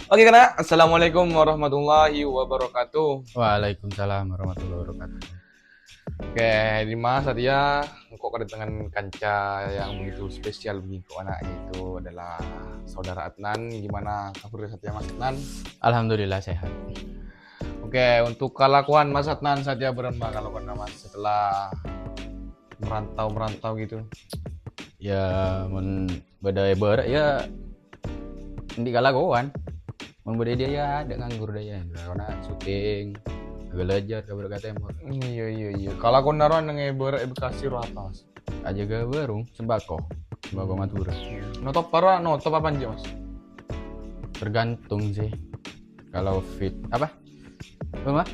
Oke kena, assalamualaikum warahmatullahi wabarakatuh. Waalaikumsalam warahmatullahi wabarakatuh. Oke, di mana Satya kok kedatangan kanca yang begitu spesial begitu anaknya itu adalah saudara Adnan. Gimana kabar Satya Mas Adnan? Alhamdulillah sehat. Oke, untuk kelakuan Mas Adnan Satya berapa kelakuan Mas setelah merantau gitu? Ya mun badai berak ya di kalakuan. Mun badai dia ya ada nganggur dia ya. Karena syuting agak belajar kabar kata emor. Iya. Kelakuan naruhan yang berekasi apa Mas? Aja ga barung sembako Madura. Notop para notop apa aja Mas? Tergantung sih. Kalau fit apa? Apa?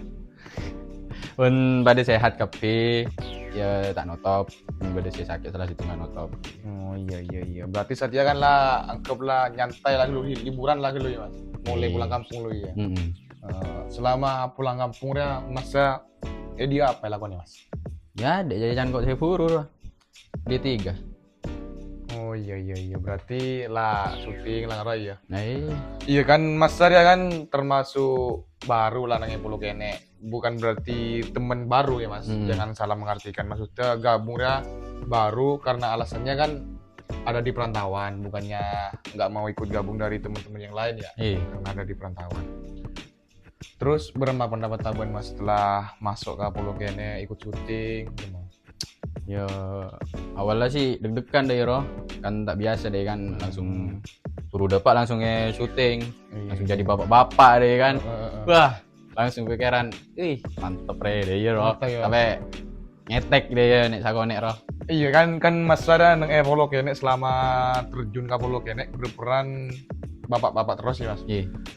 Mun pada sehat kape ya tak notop. Mun pada sakit salah situ nggak notop. Oh iya. Berarti Satya kan lah anggaplah nyantai lagi lu, liburan lagi lu ya Mas. Mulai pulang kampung lu ya. Selama pulang kampungnya masa dia apa yang lakukannya Mas? Ya ada jajan kok saya furur. D3. Oh iya. Berarti lah syuting lah ya. Nah, Iya kan Mas Arya kan termasuk baru lah nanya Pulau Kene. Bukan berarti teman baru ya Mas. Jangan salah mengartikan, maksudnya gabungnya baru karena alasannya kan ada di perantauan, bukannya nggak mau ikut gabung dari teman-teman yang lain ya. Karena ada di perantauan. Terus berapa pendapat Taban Mas setelah masuk ke Pulau Kene ikut syuting? ya awalnya sih deg-degan deh Ro, kan tak biasa deh kan langsung suruh dapat langsung syuting, langsung jadi bapak-bapak deh kan. Wah langsung pikiran, mantep deh ya Ro, sampai ngetek deh ya nek sakonek Ro. Iya kan Mas Sada nang Pulau Kene selama terjun ke Pulau Kene berperan bapak-bapak terus ya Mas.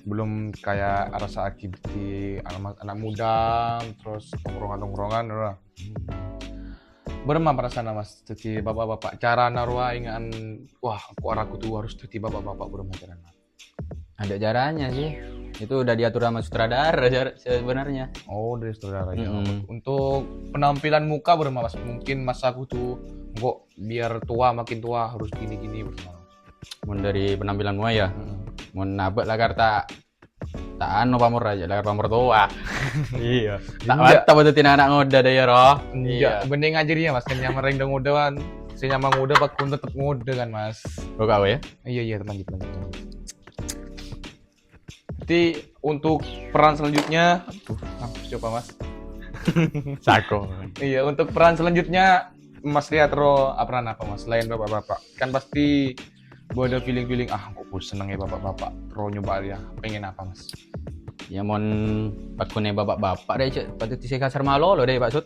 Belum kayak rasa aktiviti anak muda terus tongkrongan udah. Berapa perasaan Mas jadi bapak-bapak cara narwa ingan wah aku tuh harus jadi bapak-bapak berapa caranya? Ada caranya sih, itu udah diatur sama sutradara sebenarnya. Oh dari sutradara ya. Untuk penampilan muka berapa Mas? Mungkin Mas aku tuh kok biar makin tua harus gini bersama. Mun dari penampilan gua ya, mun nabek lah karta tak anu pamor aja lah pamor tua. Iya. Tak mata betul tina anak muda deh ya Roh. Iya. Bening aja dia Mas, kan nyamar yang muda kan. Si nyamar muda pak pun tetap muda kan Mas. Lo kau ya? Iya lanjut. Jadi untuk peran selanjutnya, coba Mas. Sako. Iya untuk peran selanjutnya Mas lihat peran apa Mas selain bapak-bapak? Kan pasti gue ada feeling kok seneng ya bapak-bapak nyoba dia pengen apa Mas? Ya mon pakune bapak-bapak deh cek patut dise kasar malo lo deh Pak Sud.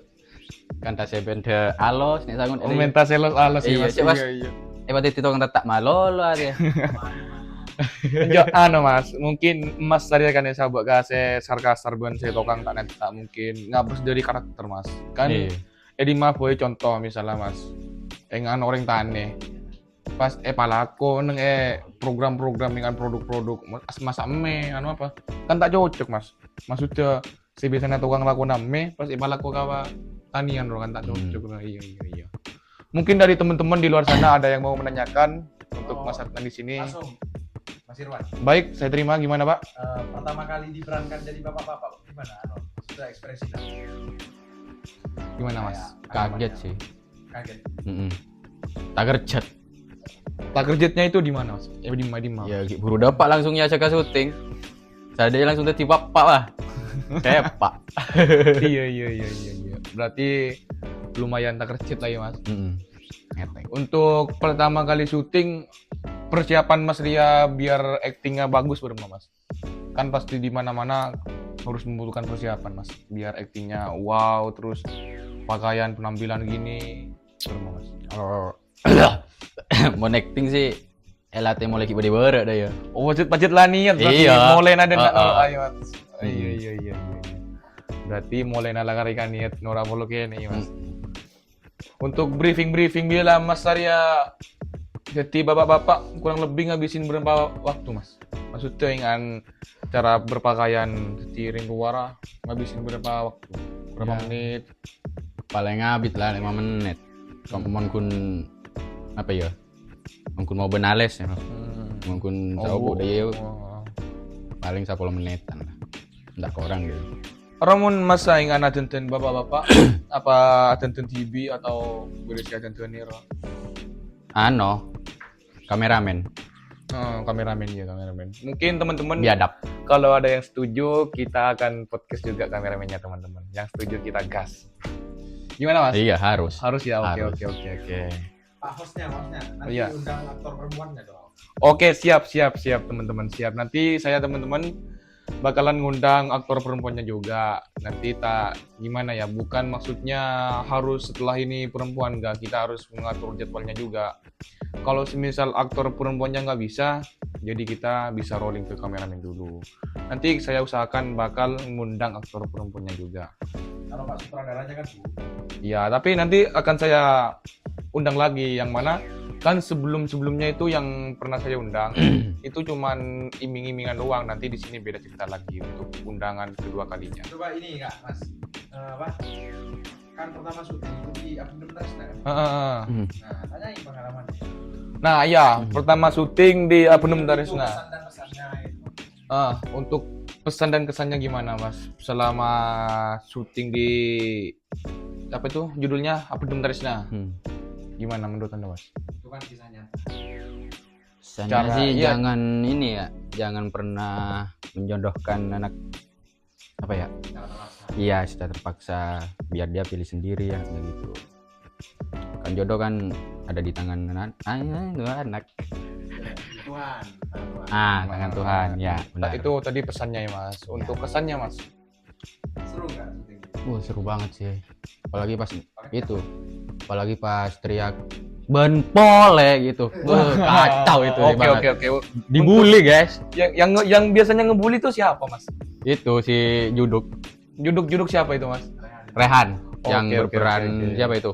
Kan ta sebenda alos nek sangun menta selos alos iya, Mas. Iya. Patut ditong tak malo lo ade. Ya Mas, mungkin Mas tadi kan saya buat kase sarkasar bukan saya tokang tak mungkin ngapus dari karakter Mas. Kan Edi mah boleh contoh misalnya Mas. Engan orang tane pas palako neng program-program dengan produk-produk mas ame anu apa kan tak cocok Mas, maksudnya si biasanya tukang laku name pas palako kawa tanian kan tak cocok. Iya mungkin dari teman-teman di luar sana ada yang mau menanyakan untuk Mas Adnan di sini. Langsung Mas Irwan. Baik, saya terima. Gimana Pak? Pertama kali diperankan jadi bapak-bapak gimana sudah ekspresi gimana Mas? Kaget sih. Kaget. Tak kerjat. Targetnya itu di mana Mas? Di mana? Ya buru dapat langsung ya cek syuting. Saya langsung jadi bapak lah. Kayak Pak. Iya. Berarti lumayan tak kerjit lah ya Mas. Untuk pertama kali syuting persiapan Mas Ria biar aktingnya bagus berapa Mas? Kan pasti di mana-mana harus membutuhkan persiapan Mas biar aktingnya wow, terus pakaian penampilan gini berapa Mas? Mau acting sih LAT mulai kibadi berat dah ya. Oh budget lah niat berarti mulai nada ayo Mas. Iya. Berarti mulai nalangarikan niat Nora Polo kene Mas. Untuk briefing bila Mas Arya jadi bapak-bapak kurang lebih ngabisin berapa waktu Mas? Maksudnya dengan cara berpakaian di ring luar ngabisin berapa waktu? Berapa menit? Paling ngabit lah 5 menit. Kamu kun apa ya? Mungkin mau benales ya. Mungkin tahu deh paling 10 menitan lah. Nggak kurang gitu. Ramun mas saingan aten bapak-bapak apa aten TV atau berisi aten ini ro? Kameramen Kameramen ya kameramen. Mungkin teman-teman biadab. kalau ada yang setuju kita akan podcast juga kameramennya teman-teman. Yang setuju kita gas. Gimana mas? Iya harus. Harus ya. Harus. Oke. Pak hostnya nanti Iya. undang aktor perempuannya dong. Oke siap teman-teman siap. Nanti saya teman-teman bakalan ngundang aktor perempuannya juga. Nanti gimana ya? Bukan maksudnya harus setelah ini perempuan enggak. Kita harus mengatur jadwalnya juga. Kalau semisal aktor perempuannya nggak bisa, jadi kita bisa rolling ke kameramen dulu. Nanti saya usahakan bakal ngundang aktor perempuannya juga. Kalau Pak sutradaranya kan Bu. Iya, tapi nanti akan saya undang lagi yang mana kan sebelumnya itu yang pernah saya undang itu cuman iming-imingan doang. Nanti di sini beda cerita lagi untuk undangan kedua kalinya. Coba ini Kak, Mas. Apa? Kan pertama syuting itu di Abdul Tresna kan? Nah, tanyain pengalamannya. Nah, iya, pertama syuting di Abnum Daresna. Pesan dan pesannya itu. Untuk pesan dan kesannya gimana, Mas? Selama syuting di apa itu judulnya Abnum Daresna. Gimana menurut Anda, Mas? Itu kan kisahnya. Caranya sih iya. jangan pernah menjodohkan anak apa ya? Secara terpaksa. Iya, secara terpaksa biar dia pilih sendiri ya kayak gitu. Kan jodoh kan ada di tangan anak. Tuhan. Tangan Tuhan ya. Benar. Itu tadi pesannya ya, Mas. Untuk kesannya, Mas. Seru nggak syuting? Seru banget sih. Apalagi pas teriak benpole gitu. Kacau itu banget. Oke. Dibully, guys. Yang biasanya ngebully itu siapa, Mas? Itu si Juduk Juduk siapa itu, Mas? Rehan yang Oke. berperan siapa itu?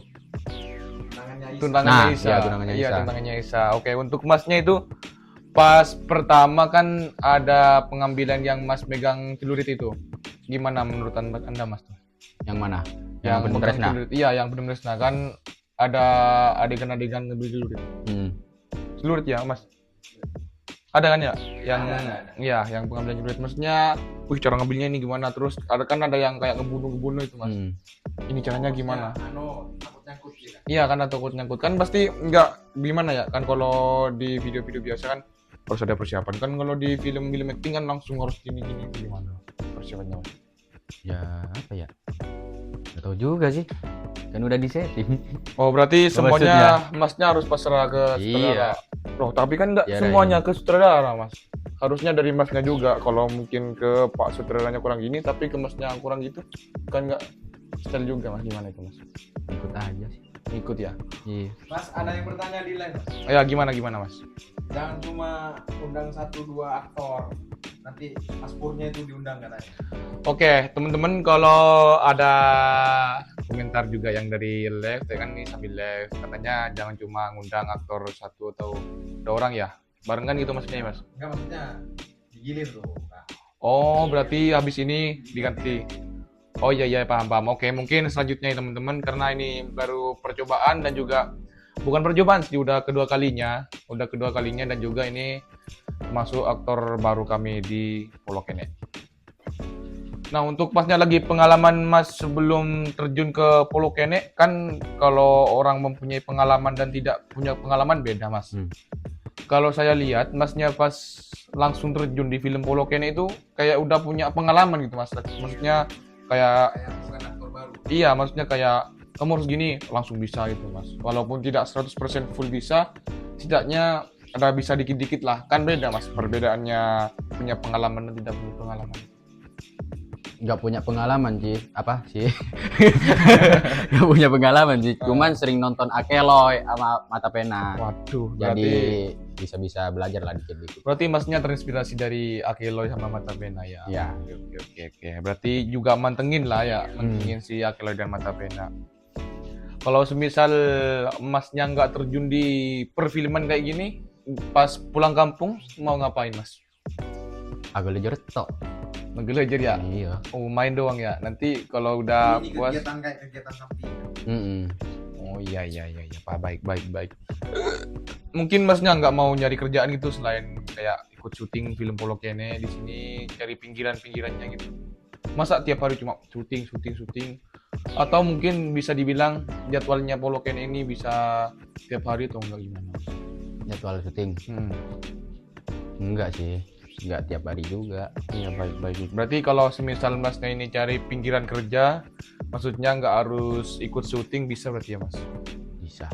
Tunangannya Isa. Tunangannya Isa. Tunangannya Iya, Isa. tunangannya Isa. Oke, untuk Masnya itu pas pertama kan ada pengambilan yang Mas megang celurit itu. Gimana menurut Anda, Mas? Yang mana? Yang Bener megang Tresna? celurit. Iya, yang benar Tresna kan ada adegan-adegan ngambil celurit. Celurit ya, Mas? Ada kan ya? Yang Ada. iya, yang pengambilan celurit. Maksudnya, cara ngambilnya ini gimana? Terus ada yang kayak ngebunuh itu, Mas. Ini caranya gimana? Takut nyangkut ya. Iya kan takut nyangkut kan pasti nggak gimana ya kan kalau di video-video biasa kan harus ada persiapan kan kalau di film-film acting kan langsung harus gini gimana persiapannya Mas? Ya apa ya? Gak tahu juga sih. Kan udah disetting. Oh berarti semuanya Masnya harus pasrah ke sutradara. Iya. Loh tapi kan nggak Ya, semuanya ke sutradara Mas. Harusnya dari Masnya juga kalau mungkin ke Pak sutradaranya kurang gini tapi ke Masnya kurang gitu kan nggak style juga Mas gimana itu Mas? Ikut aja sih. Ikut ya. Iya. Mas, ada yang bertanya di line, Mas. Ya gimana Mas? Jangan cuma undang 1-2 aktor. Nanti Mas Purnya itu diundang katanya. Oke, teman-teman kalau ada komentar juga yang dari live, ya kan nih sambil live katanya jangan cuma ngundang aktor 1 atau 2 orang ya, barengan gitu maksudnya Mas? Enggak maksudnya digilir tuh. Nah, Oh, berarti habis ini diganti. Oh iya paham. Oke, mungkin selanjutnya ya teman-teman karena ini baru percobaan dan juga bukan percobaan sih udah kedua kalinya dan juga ini termasuk aktor baru kami di Polokene. Nah, untuk pasnya lagi pengalaman Mas sebelum terjun ke Polokene kan kalau orang mempunyai pengalaman dan tidak punya pengalaman beda, Mas. Kalau saya lihat Masnya pas langsung terjun di film Polokene itu kayak udah punya pengalaman gitu, Mas. Maksudnya kayak bukan aktor baru. iya, maksudnya kayak kamu harus gini langsung bisa gitu, Mas. Walaupun tidak 100% full bisa, setidaknya ada bisa dikit-dikit lah. Kan beda, Mas, perbedaannya punya pengalaman dan tidak punya pengalaman. Nggak punya pengalaman sih. Apa sih? Nggak punya pengalaman sih. Cuman sering nonton Akeloy sama Mata Pena. Waduh, Jadi bisa belajar lah dikit-dikit. berarti Masnya terinspirasi dari Akeloy sama Mata Pena ya? Ya. Oke. Berarti juga mantengin lah ya, mantengin si Akeloy dan Mata Pena. Kalau semisal Masnya nggak terjun di perfilman kayak gini, pas pulang kampung mau ngapain, Mas? Agak lejar tok. Menggelajar ya? Iya. Oh, main doang ya. Nanti kalau udah Ini puas. kegiatan kayak kegiatan sampingan. Oh iya. Pak, baik. Mungkin Masnya nggak mau nyari kerjaan gitu selain kayak ikut syuting film Polo Kene di sini, cari pinggiran-pinggirannya gitu. Masa tiap hari cuma syuting. Atau mungkin bisa dibilang jadwalnya Polo Kene ini bisa tiap hari atau enggak gimana? Jadwal syuting. Enggak sih. Enggak tiap hari juga. Iya, baik. Berarti kalau semisal Masnya ini cari pinggiran kerja, maksudnya nggak harus ikut syuting bisa berarti ya Mas? Bisa.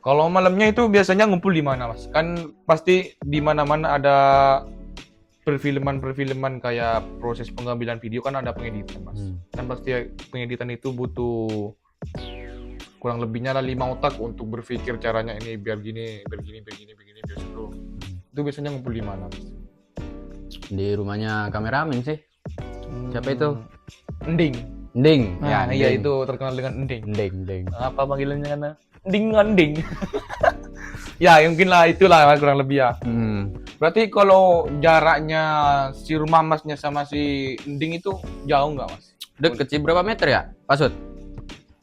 Kalau malamnya itu biasanya ngumpul di mana Mas? Kan pasti di mana-mana ada perfilman kayak proses pengambilan video kan ada pengeditan Mas. Kan pasti pengeditan itu butuh kurang lebihnya lah 5 otak untuk berpikir caranya ini biar gini, biar seru. Itu biasanya ngumpul di mana Mas? Di rumahnya kameramen sih. Siapa itu? Ending. Ya, iya itu terkenal dengan Ending. Ending. Apa panggilannya kan? Ending. Ya, mungkin lah itulah kurang lebih ya. Berarti kalau jaraknya si rumah Masnya sama si Ending itu jauh nggak Mas? Deket sih, berapa meter ya? Pasut?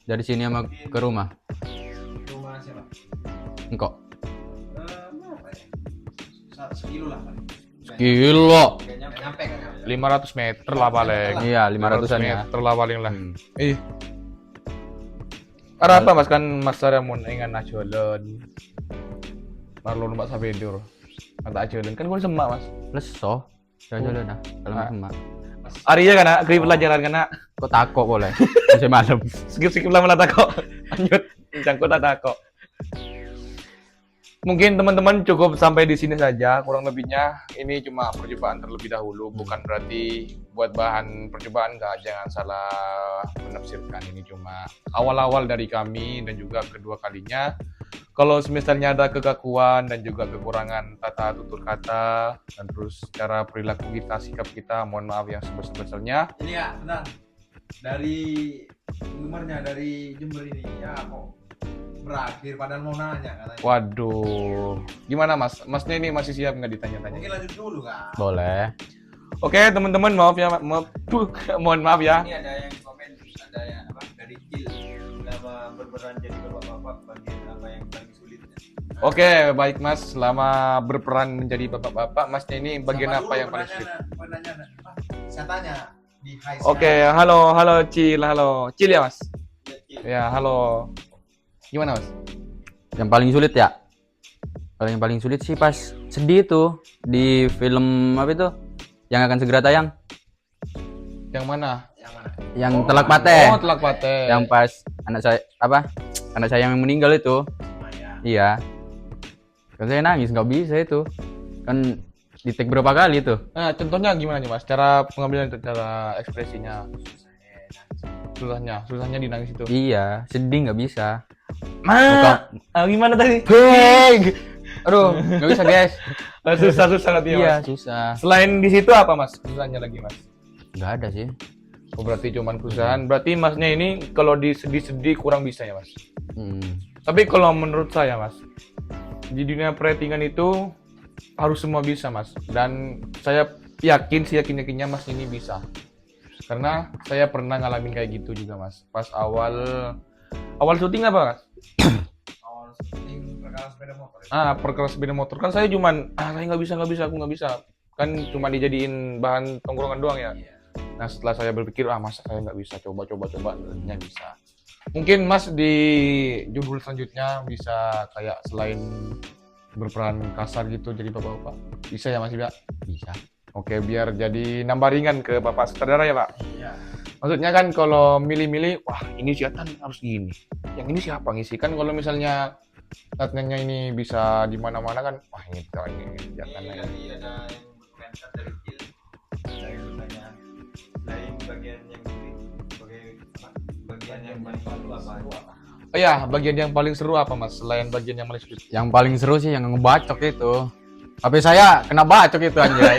Dari sini sama ke rumah. Rumah siapa? Engkau? Berapa ya? Sekilo lah paling. Kilo. Nggak nyampe kan? 500 meter lah paling. Iya, 500-an ya. meter lah paling lah. Karena apa Mas kan Mas Saramun ingat najolen. Marlon Mbak Sabedur. Kata ajolen kan gue semak Mas. Leso. Jalan dah. Kalau sama. Arya kan agree pelajaran kan. Kok takok boleh? Masih malam. Skip lama takok. Lanjut. Cangkut takok. Mungkin teman-teman cukup sampai di sini saja. Kurang lebihnya ini cuma percobaan terlebih dahulu, bukan berarti buat bahan percobaan jangan salah menafsirkan. Ini cuma awal-awal dari kami dan juga kedua kalinya. Kalau semisalnya ada kekakuan dan juga kekurangan tata tutur kata dan terus cara perilaku kita, sikap kita, mohon maaf yang sebesar-besarnya. Ini ya, tenang. Dari penggemarnya dari Jember ini ya kok berakhir padahal mau nanya katanya. Waduh, gimana Mas? Masnya ini masih siap nggak ditanya-tanya? Mungkin lanjut dulu kan. Boleh. Oke teman-teman, mohon maaf ya. Ini ada yang komen, ada yang apa dari Kil selama berperan jadi bapak-bapak bagian apa yang paling sulit? Oke, baik Mas, selama berperan menjadi bapak-bapak, Masnya ini bagian apa yang paling sulit? Saya tanya di Hai. Oke, halo Cil ya Mas? Ya, halo. Gimana Mas? Yang paling sulit ya? Kalau yang paling sulit sih pas sedih itu di film apa itu? Yang akan segera tayang. Yang mana? Yang Telak Pate. Oh, Telak Pate. Yang pas anak saya yang meninggal itu. Iya. Kan saya nangis, nggak bisa itu. Kan di take berapa kali itu? Nah, contohnya gimana nih Mas? Cara pengambilan, cara ekspresinya. Susahnya dinangis itu. Iya, sedih nggak bisa. Gimana tadi? Aduh, nggak bisa guys. Susah nanti ya Mas. Iya, susah. Selain di situ apa Mas? Susahnya lagi Mas? Nggak ada sih. Oh, berarti cuman kesusahan. Berarti Masnya ini kalau di sedih-sedih kurang bisa ya Mas? Tapi kalau menurut saya Mas, di dunia peratingan itu harus semua bisa Mas. Dan saya yakinnya Mas ini bisa. Karena saya pernah ngalamin kayak gitu juga Mas. Pas awal syuting apa Mas? Awal syuting perkara sepeda motor. Perkara sepeda motor. Kan saya cuman saya nggak bisa, aku nggak bisa. Kan cuma dijadiin bahan tongkrongan doang ya. Nah setelah saya berpikir masa saya nggak bisa, coba ternyata bisa. Mungkin Mas di judul selanjutnya bisa kayak selain berperan kasar gitu jadi bapak-bapak, bisa ya Mas? Bisa. Oke, biar jadi nambah ringan ke Bapak sutradara ya Pak? Iya. Maksudnya kan kalau milih-milih, wah ini siatan harus gini, yang ini siapa ngisi? Kan kalau misalnya latihannya ini bisa di mana-mana kan, wah ini siatan Ini tadi ada yang berkomentar dari Kil, dari pertanyaan lain bagian yang bagian yang paling seru apa? Oh ya, bagian yang paling seru apa Mas? Selain bagian yang paling seru? Yang paling seru sih yang ngebacok itu. HP saya kena bacok itu anjay.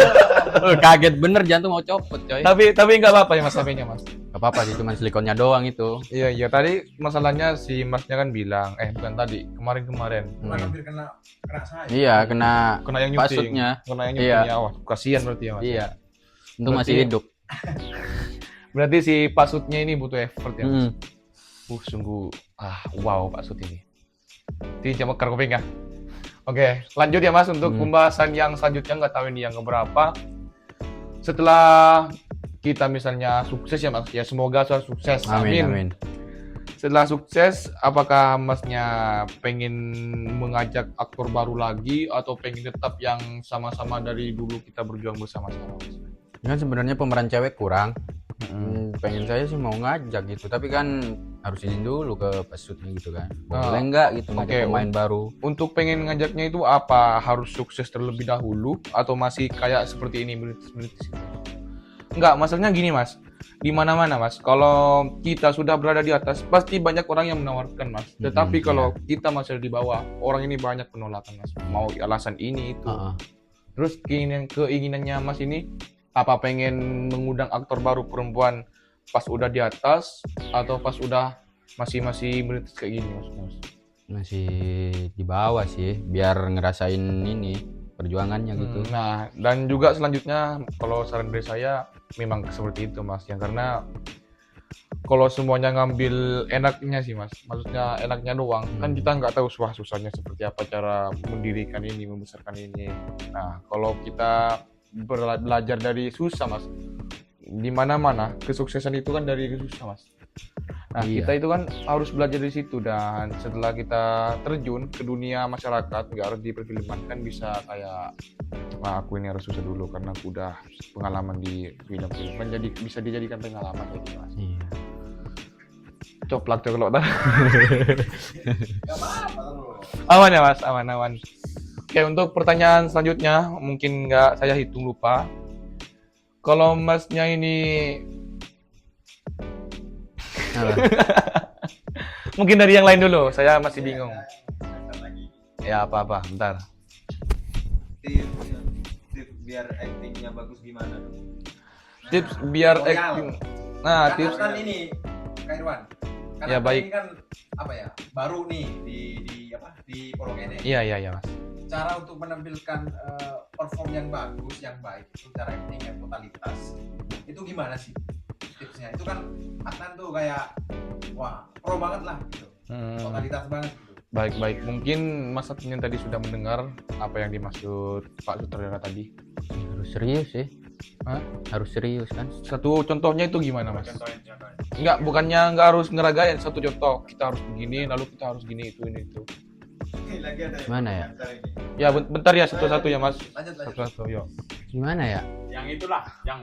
Kaget bener, jantung mau copot coy. Tapi nggak apa-apa ya Mas HP-nya Mas? Gak apa-apa sih, cuma silikonnya doang itu. Iya, tadi masalahnya si Masnya kan bilang, bukan tadi, kemarin. Hampir kena saya. Iya, kena yang nyuting. pasutnya. Kena yang nyuting, Iya. Wah, kasihan berarti ya Mas? Iya. Itu masih hidup. Berarti si pasutnya ini butuh effort ya Mas? Sungguh, wow pasut ini. Ini coba karkoping ya. Oke, lanjut ya Mas untuk pembahasan yang selanjutnya, nggak tahu ini yang keberapa. Setelah kita misalnya sukses ya Mas, ya semoga sukses. Amin. Setelah sukses, apakah Masnya pengen mengajak aktor baru lagi atau pengen tetap yang sama-sama dari dulu kita berjuang bersama-sama? Kan sebenarnya pemeran cewek kurang. Pengen saya sih mau ngajak gitu, tapi kan harus izin dulu ke pas syuting gitu kan. Boleh enggak gitu ngajak pemain baru. Untuk pengen ngajaknya itu apa? Harus sukses terlebih dahulu atau masih kayak seperti ini menitis-menitis? Enggak, masalahnya gini Mas. Di mana-mana Mas, kalau kita sudah berada di atas, pasti banyak orang yang menawarkan Mas. Tetapi kalau kita masih di bawah, orang ini banyak penolakan Mas. Mau alasan ini itu. Terus keinginannya Mas ini apa, pengen mengundang aktor baru perempuan pas udah di atas atau pas udah masih meritis kayak gini Mas? Masih di bawah sih, biar ngerasain ini perjuangannya gitu. Nah, dan juga selanjutnya kalau saran dari saya memang seperti itu Mas, yang karena kalau semuanya ngambil enaknya sih Mas, maksudnya enaknya doang, kan kita nggak tahu susahnya seperti apa cara mendirikan ini, membesarkan ini. Nah, kalau kita belajar dari susah Mas, di mana-mana kesuksesan itu kan dari susah Mas. Nah, kita itu kan harus belajar di situ, dan setelah kita terjun ke dunia masyarakat, nggak harus di perfilman, kan bisa kayak, wah aku ini harus susah dulu karena aku udah pengalaman di film-film, kan jadi bisa dijadikan pengalaman kayak gitu Mas. Iya. Coplak kalau tak. Gak apa-apa lu. Aman ya Mas, aman. Oke, untuk pertanyaan selanjutnya mungkin nggak saya hitung lupa. Kalau Masnya ini mungkin dari yang lain dulu, saya masih bingung. Ya apa-apa, bentar. Tips biar actingnya bagus gimana? Tips biar acting. Nah, tips kan ini Kak Irwan. Ya, baik. Ini kan apa ya? Baru nih di Polok ini. Iya Mas. Cara untuk menampilkan perform yang bagus, yang baik, itu cara acting yang totalitas. Itu gimana sih tipsnya? Itu kan Adnan tuh kayak wah, pro banget lah gitu. Totalitas banget gitu. Baik. Mungkin Mas Adnan tadi sudah mendengar apa yang dimaksud Pak Sutradara tadi. Harus serius sih. Harus serius kan. Satu contohnya itu gimana Mas? Enggak, bukannya nggak harus ngeragain, satu contoh. Kita harus begini, lalu kita harus gini, itu, ini, itu. Lagi ada Mana ya? Ya bentar ya, satu-satu ya Mas. Lanjut. Satu-satu, yuk. Gimana ya? Yang itulah, yang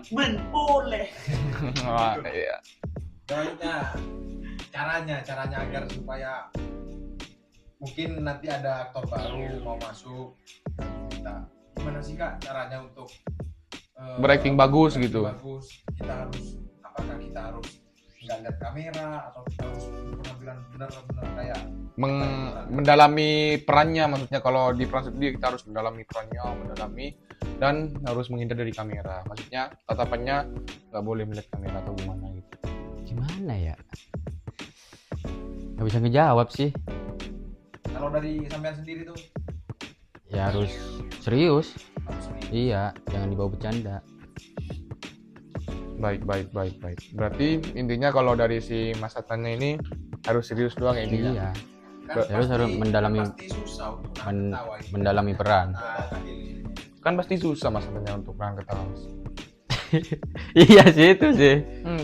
boleh. Wah, iya. Selanjutnya caranya agar supaya mungkin nanti ada aktor baru mau masuk, kita gimana sih Kak caranya untuk Berakting bagus gitu. Bagus. Apakah kita harus nggak lihat kamera atau kita harus penampilan benar-benar kayak mendalami perannya, maksudnya kalau di peran sendiri kita harus mendalami dan harus menghindar dari kamera, maksudnya tatapannya nggak boleh melihat kamera atau gimana gitu. Gimana ya? Nggak bisa ngejawab sih. kalau dari sampean sendiri tuh Ya harus serius. harus serius. Iya, jangan dibawa bercanda. Baik. Berarti intinya kalau dari si Mas Adnan ini harus serius doang ya intinya. Iya. Kan Terus harus pasti susah untuk ketawa itu. mendalami peran. Kan pasti susah Mas Adnan untuk ngangkat ketawa. Iya sih itu sih.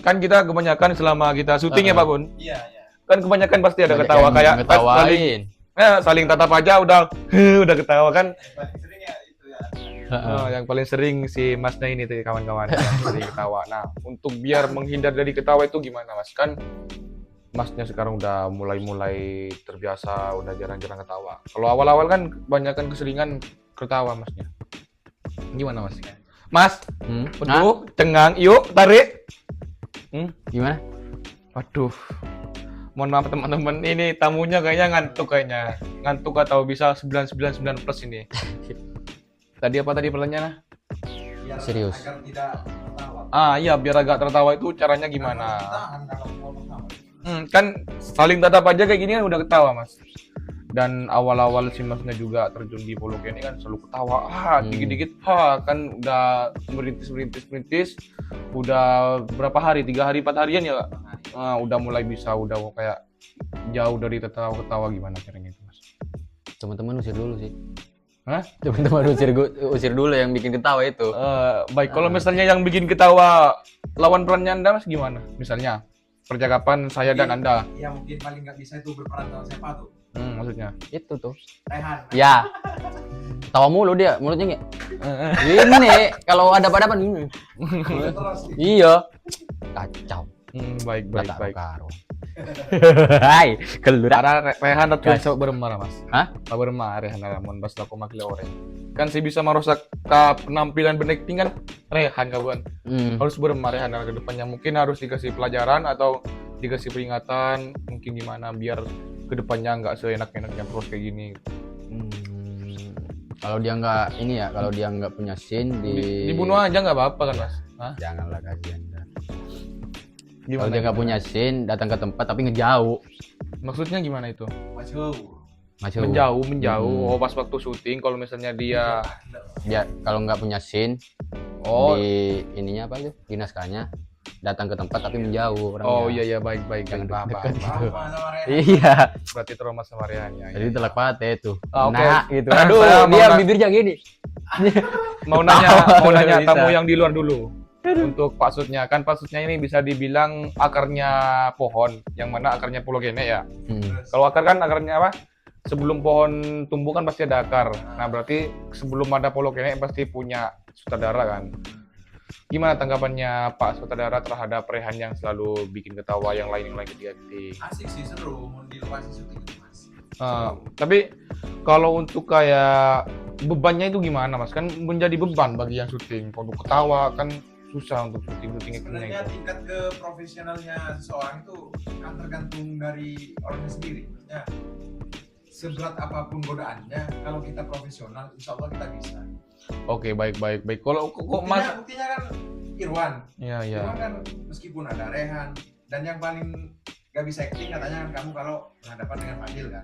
Kan kita kebanyakan selama kita syuting ya Pak Bun, Iya. kan kebanyakan pasti ada Banyak ketawa, yang kayak pas ngetawain. saling tatap aja udah ketawa kan. Paling sering ya itu ya. Yang paling sering si Masnya ini tuh kawan-kawan yang sering ketawa. Nah, untuk biar menghindar dari ketawa itu gimana Mas? Kan Masnya sekarang udah mulai terbiasa, udah jarang-jarang ketawa. Kalau awal-awal kan kebanyakan keseringan ketawa Masnya. Gimana Mas? Mas, waduh, cengang, yuk tarik. Gimana? Waduh, mohon maaf teman-teman, ini tamunya kayaknya ngantuk atau bisa 999 plus ini. Tadi apa tadi pertanyaannya? Biar Serius. agar tidak tertawa. Iya, biar agak tertawa itu caranya gimana? Tahan kalau mau tertawa. Kan saling tatap aja kayak gini kan udah ketawa Mas. Dan awal-awal si Masnya juga terjun di Polok ini kan selalu ketawa, dikit-dikit, kan udah merintis, udah berapa hari, 3 hari, 4 harian ya, udah mulai bisa, udah kayak jauh dari ketawa-ketawa, gimana caranya itu Mas? Teman-teman usir dulu sih. Hah? Teman-teman usir dulu yang bikin ketawa itu. Baik, kalau misalnya yang bikin ketawa lawan perannya Anda Mas gimana? Misalnya percakapan saya dan Anda. Ya mungkin paling nggak bisa itu berperan sama siapa tuh? Maksudnya. Itu tuh. Rehan. Ya. Tawa mulu dia, mulutnya nggak. Ini kalau ada pada ini. Terus. Iya. Kacau. Baik. Karo. Hai, keluar. Karena Rehan atau Guys. sok beremar Mas. Hah? Tak beremar Rehan namun pas aku makli orang. Kan saya bisa merusak ka penampilan benekting kan Rehan kawan. Harus beremar Rehan ke depannya mungkin harus dikasih pelajaran atau dikasih peringatan mungkin gimana biar ke depannya nggak seenak-enaknya terus kayak gini. Kalau dia nggak punya scene Dibunuh aja nggak apa-apa kan Mas. Hah? Janganlah kasihan. Kalau Gimana? dia nggak punya scene, datang ke tempat tapi ngejauh. Maksudnya gimana itu? Masih Menjauh. Oh, pas waktu syuting kalau misalnya dia kalau nggak punya scene, di ininya apa tuh? Di naskahnya datang ke tempat tapi menjauh orangnya. Oh iya baik. Jangan Paham. dekat gitu. Sama Rehan. Iya. Berarti trauma sama Rehan ya. Jadi telak pate itu. Ah, oke. Nah, gitu. Saya Aduh, mau dia na- bibirnya gini. Mau nanya Bisa. tamu yang di luar dulu. Untuk paksudnya kan paksudnya ini bisa dibilang akarnya pohon, yang mana akarnya pulau gene ya. Kalau akar kan akarnya apa? Sebelum pohon tumbuh kan pasti ada akar. Nah berarti sebelum ada pulau gene pasti punya sutradara kan. Gimana tanggapannya Pak Sutradara terhadap Rehan yang selalu bikin ketawa yang lain ganti-ganti? Asik sih, seru mau di lokasi syuting itu Mas. Tapi kalau untuk kayak bebannya itu gimana Mas? Kan menjadi beban bagi yang syuting. Untuk ketawa kan susah untuk syuting Sebenarnya itu. tingkat keprofesionalnya seseorang itu kan tergantung dari orangnya sendiri. Maksudnya seberat apapun godaannya, kalau kita profesional, insya Allah kita bisa. Oke, baik. Kalau kok Mas? Buktinya kan Irwan. Iya. Irwan kan meskipun ada Rehan dan yang paling gak bisa acting katanya kan kamu kalau berhadapan dengan Fadil kan.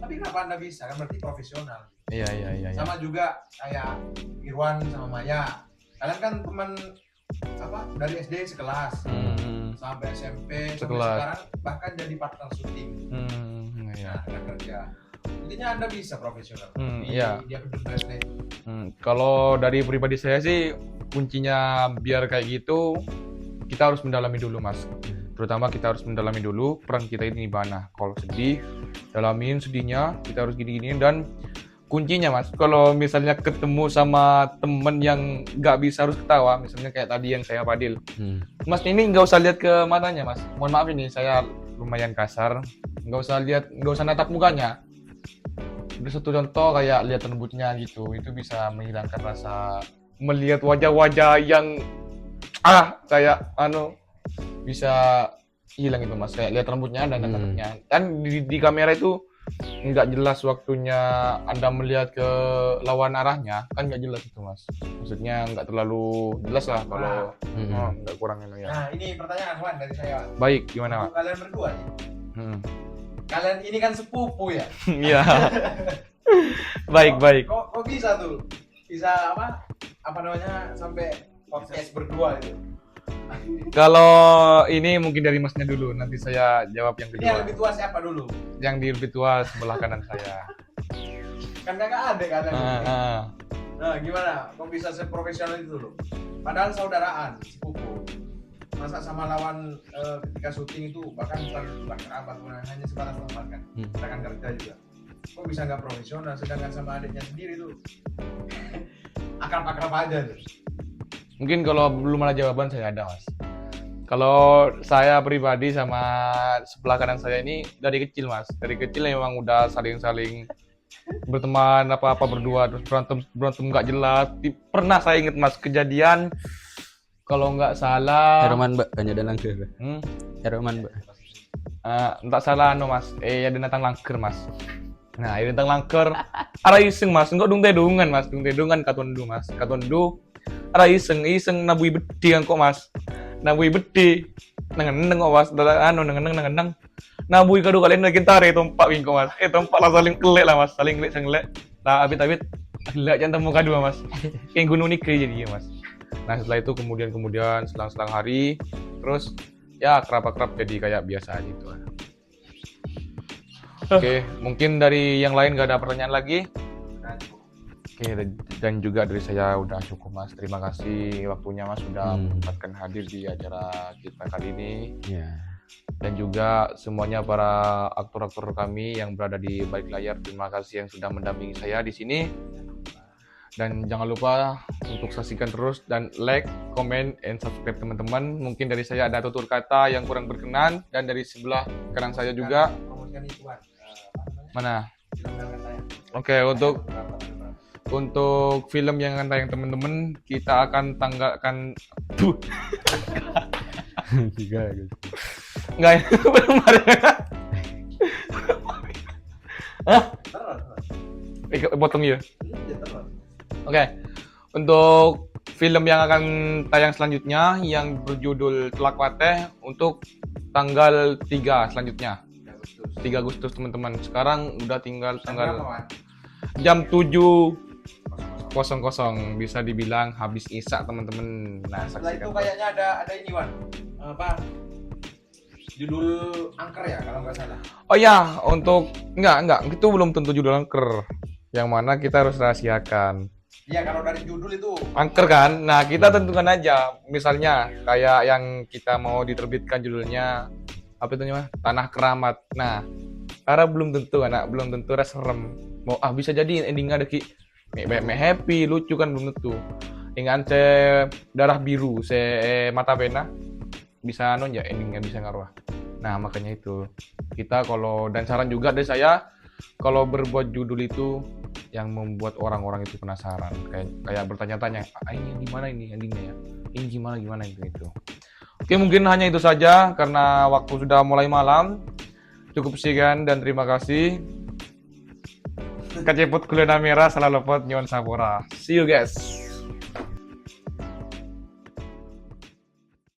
Tapi kenapa Anda bisa? Kan berarti profesional. Iya. Sama juga kayak Irwan sama Maya. Kalian kan teman dari SD sekelas sampai SMP sampai Sekelas. sekarang bahkan jadi partner syuting. Iya. Nah, kerja. Intinya Anda bisa profesional. Iya. Dia kedua itu. Kalau dari pribadi saya sih kuncinya biar kayak gitu kita harus mendalami dulu Mas. Terutama kita harus mendalami dulu peran kita ini gimana. Kalau sedih, dalamin sedihnya, kita harus gini-gini dan kuncinya Mas, kalau misalnya ketemu sama temen yang nggak bisa harus ketawa, misalnya kayak tadi yang saya Fadil, Mas ini nggak usah lihat ke matanya Mas. Mohon maaf ini saya lumayan kasar, nggak usah natap mukanya. Ada satu contoh kayak lihat rambutnya gitu, itu bisa menghilangkan rasa melihat wajah-wajah yang kayak bisa hilang itu Mas, kayak lihat rambutnya dan natapnya. Kan di kamera itu nggak jelas waktunya Anda melihat ke lawan arahnya, kan nggak jelas itu Mas. Maksudnya nggak terlalu jelas lah kalau nggak kurang ini ya. Nah ini pertanyaan Wan dari saya. Baik, gimana Pak? Kalian berdua nih. Kalian ini kan sepupu ya. Iya. Baik. Kok bisa tuh? Bisa apa namanya sampai podcast berdua itu? Kalau ini mungkin dari Masnya dulu, nanti saya jawab yang Ini kedua. yang lebih tua siapa dulu? Yang di lebih tua sebelah kanan saya. Kan kakak adek kan? Ah. Nah gimana? Kok bisa seprofesional itu dulu? Padahal saudaraan, sepupu. Masa sama lawan ketika syuting itu bahkan bukan kerabat, hanya sebatas teman kan? Rekan kerja juga. Kok bisa nggak profesional? Sedangkan sama adiknya sendiri tuh akrab-akrab aja tuh. Mungkin kalau belum ada jawaban saya ada Mas. Kalau saya pribadi sama sebelah kanan saya ini dari kecil Mas. Dari kecil memang udah saling-saling berteman apa-apa berdua, terus berantem nggak jelas. Pernah saya inget Mas kejadian kalau nggak salah Herman Mbak, hanya ada langker. Herman Mbak. Entah salah Mas. Ada datang langker Mas. Nah, ada datang langker. Ara iseng Mas, enggak dung tedungan Mas, dung tedungan katondu Mas. Katondu ara iseng nabui bedi kan kok Mas. Nabui bedi. Nengen kok Mas, nengen. Nabui kado kalian lagi tare tompak wingko Mas. Tompak lah saling kelek lah Mas, saling kelek. Lah abit gila jangan temu kadua Mas. Kayak gunung nikri jadi Mas. Nah, setelah itu kemudian selang hari terus ya akrab jadi kayak biasa gitu. Oke, mungkin dari yang lain gak ada pertanyaan lagi. Oke, dan juga dari saya udah cukup Mas. Terima kasih waktunya Mas sudah menyempatkan hadir di acara kita kali ini. Iya. Dan juga semuanya para aktor-aktor kami yang berada di balik layar, terima kasih yang sudah mendampingi saya di sini. Dan jangan lupa untuk saksikan terus dan like, comment, and subscribe teman-teman. Mungkin dari saya ada tutur kata yang kurang berkenan, dan dari sebelah kanan saya juga. Promosikan itu Wan. Mana? Film yang akan tayang. Oke, untuk film yang akan tayang teman-teman, kita akan tanggalkan Tiga gitu. enggak belum ada. Hah? Potong ya. Oke. Untuk film yang akan tayang selanjutnya yang berjudul Telak Wateh untuk tanggal 3 selanjutnya. 3 Agustus teman-teman. Sekarang udah tinggal tanggal jam 7.00, bisa dibilang habis isak teman-teman. Nah, Setelah itu saksikan. kayaknya ada ini Wan. Apa? Judul angker ya kalau nggak salah. Oh ya, untuk enggak, itu belum tentu judul angker. Yang mana kita harus rahasiakan. Iya, kalau dari judul itu Angker kan? Nah, kita tentukan aja. Misalnya kayak yang kita mau diterbitkan judulnya apa itu namanya? Tanah Keramat. Nah, karena belum tentu serem. Mau bisa jadi endingnya ada me happy, lucu kan belum tentu. Dengan darah biru, mata pena bisa ya endingnya bisa ngaruh. Nah, makanya itu kita dan saran juga dari saya, kalau berbuat judul itu yang membuat orang-orang itu penasaran, kayak bertanya-tanya, ini gimana ini endingnya ya, ini gimana gitu. Oke, mungkin hanya itu saja karena waktu sudah mulai malam. Cukup sekian dan terima kasih. Kaceput Kulina Merah, salah lepot nyon Sapura. See you guys.